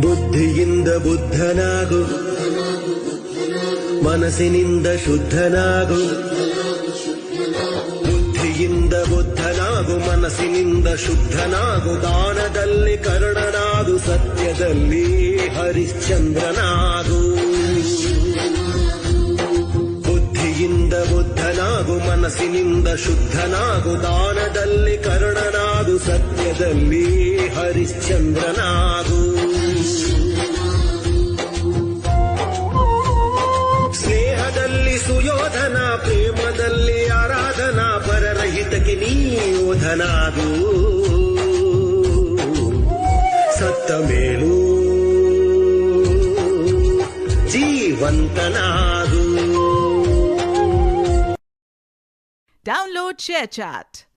ಬುದ್ಧಿಯಿಂದ ಬುದ್ಧನಾಗು, ಮನಸ್ಸಿನಿಂದ ಶುದ್ಧನಾಗು. ಬುದ್ಧಿಯಿಂದ ಬುದ್ಧನಾಗು, ಮನಸ್ಸಿನಿಂದ ಶುದ್ಧನಾಗು. ದಾನದಲ್ಲಿ ಕರ್ಣನಾಗು, ಸತ್ಯದಲ್ಲಿ ಹರಿಶ್ಚಂದ್ರನಾಗು. ಬುದ್ಧಿಯಿಂದ ಬುದ್ಧನಾಗು, ಮನಸ್ಸಿನಿಂದ ಶುದ್ಧನಾಗು. ದಾನದಲ್ಲಿ ಕರ್ಣನಾಗು, ಸತ್ಯದಲ್ಲಿ ಹರಿಶ್ಚಂದ್ರನಾಗು. ಸ್ನೇಹದಲ್ಲಿ ಸುಯೋಧನ, ಪ್ರೇಮದಲ್ಲಿ ಆರಾಧನಾ. ಪರರಹಿತಕ್ಕೆ ನೀ ಯೋಧನಾಗು. ಸತ್ತ ಮೇಲೂ ಜೀವಂತನಾಗು. Download ShareChat.